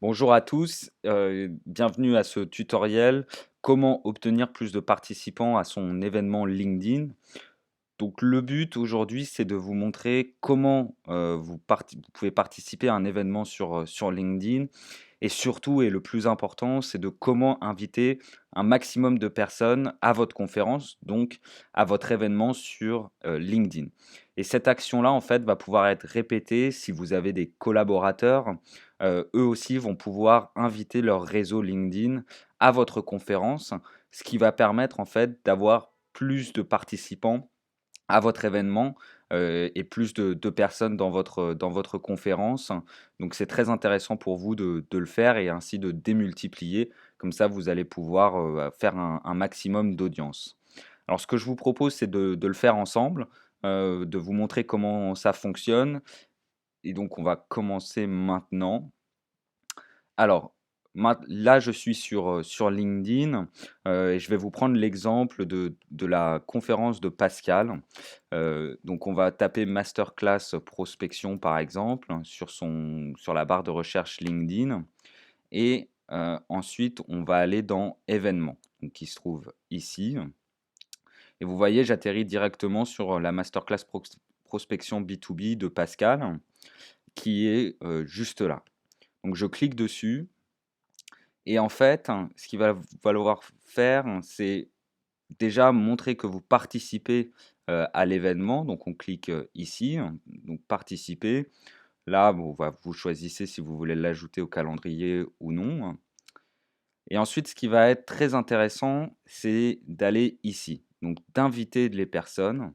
Bonjour à tous, bienvenue à ce tutoriel. Comment obtenir plus de participants à son événement LinkedIn? Donc le but aujourd'hui, c'est de vous montrer comment, vous pouvez participer à un événement sur LinkedIn et surtout et le plus important, c'est de comment inviter un maximum de personnes à votre conférence, donc à votre événement sur, LinkedIn. Et cette action-là, en fait, va pouvoir être répétée si vous avez des collaborateurs, eux aussi vont pouvoir inviter leur réseau LinkedIn à votre conférence, ce qui va permettre en fait d'avoir plus de participants à votre événement, et plus de personnes dans votre conférence. Donc c'est très intéressant pour vous de le faire et ainsi de démultiplier. Comme ça, vous allez pouvoir, faire un maximum d'audience. Alors ce que je vous propose, c'est de le faire ensemble, de vous montrer comment ça fonctionne et donc on va commencer maintenant. Alors, là, je suis sur LinkedIn, et je vais vous prendre l'exemple de la conférence de Pascal. Donc on va taper masterclass prospection, par exemple, sur la barre de recherche LinkedIn et ensuite on va aller dans événements, donc qui se trouve ici et vous voyez, j'atterris directement sur la masterclass prospection B2B de Pascal qui est, juste là. Donc je clique dessus et en fait, ce qu'il va falloir faire, c'est déjà montrer que vous participez, à l'événement. Donc on clique, ici, donc participer. Là, bon, vous choisissez si vous voulez l'ajouter au calendrier ou non. Et ensuite, ce qui va être très intéressant, c'est d'aller ici, donc d'inviter les personnes.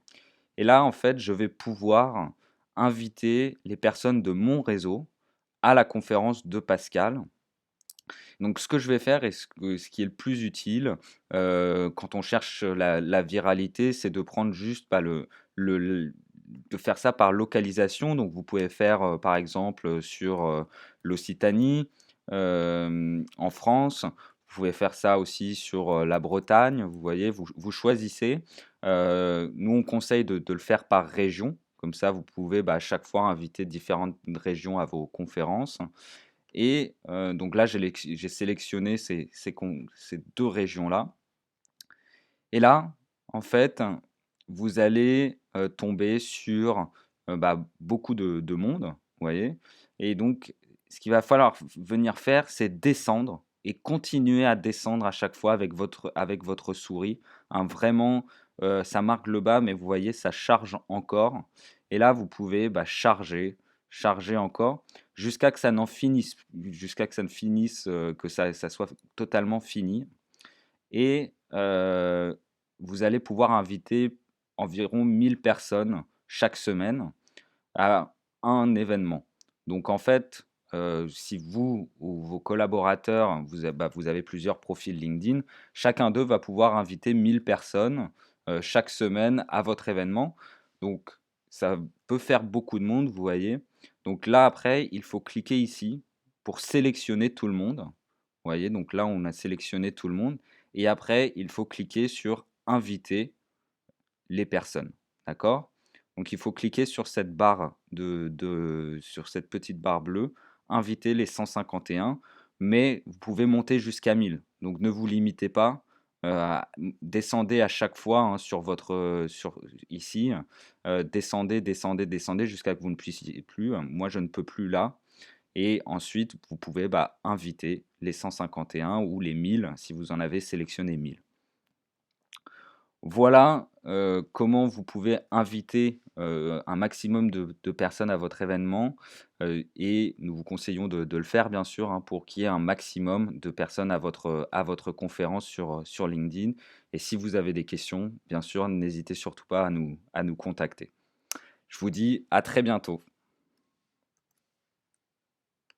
Et là, en fait, je vais pouvoir inviter les personnes de mon réseau à la conférence de Pascal. Donc ce que je vais faire et ce qui est le plus utile, quand on cherche la viralité, c'est de prendre juste, bah, le de faire ça par localisation. Donc vous pouvez faire, par exemple, sur, l'Occitanie, en France. Vous pouvez faire ça aussi sur, la Bretagne, vous voyez? Vous choisissez. Nous, on conseille de le faire par région. Comme ça, vous pouvez, bah, à chaque fois inviter différentes régions à vos conférences. Et donc là, j'ai sélectionné ces 2 régions-là et là, en fait, vous allez, tomber sur, bah, beaucoup de monde, vous voyez? Et donc ce qu'il va falloir venir faire, c'est descendre et continuer à descendre à chaque fois avec votre souris, hein, vraiment, ça marque le bas, mais vous voyez, ça charge encore et là, vous pouvez, bah, charger, charger encore jusqu'à que ça ne finisse, que ça soit totalement fini et vous allez pouvoir inviter environ 1000 personnes chaque semaine à un événement. Donc en fait, si vous ou vos collaborateurs, vous avez plusieurs profils LinkedIn, chacun d'eux va pouvoir inviter 1000 personnes, chaque semaine à votre événement. Donc ça peut faire beaucoup de monde, vous voyez? Donc là, après, il faut cliquer ici pour sélectionner tout le monde. Vous voyez? Donc là, on a sélectionné tout le monde et après, il faut cliquer sur «Inviter les personnes». D'accord? Donc il faut cliquer sur cette barre sur cette petite barre bleue, «Inviter les 151», mais vous pouvez monter jusqu'à 1000. Donc ne vous limitez pas, descendez à chaque fois, hein, sur votre, sur ici, descendez, descendez, descendez jusqu'à que vous ne puissiez plus. Moi, je ne peux plus là et ensuite vous pouvez, bah, inviter les 151 ou les 1000 si vous en avez sélectionné 1000. Voilà, comment vous pouvez inviter, un maximum de personnes à votre événement, et nous vous conseillons de le faire bien sûr, hein, pour qu'il y ait un maximum de personnes à votre conférence sur LinkedIn et si vous avez des questions, bien sûr, n'hésitez surtout pas à nous contacter. Je vous dis à très bientôt.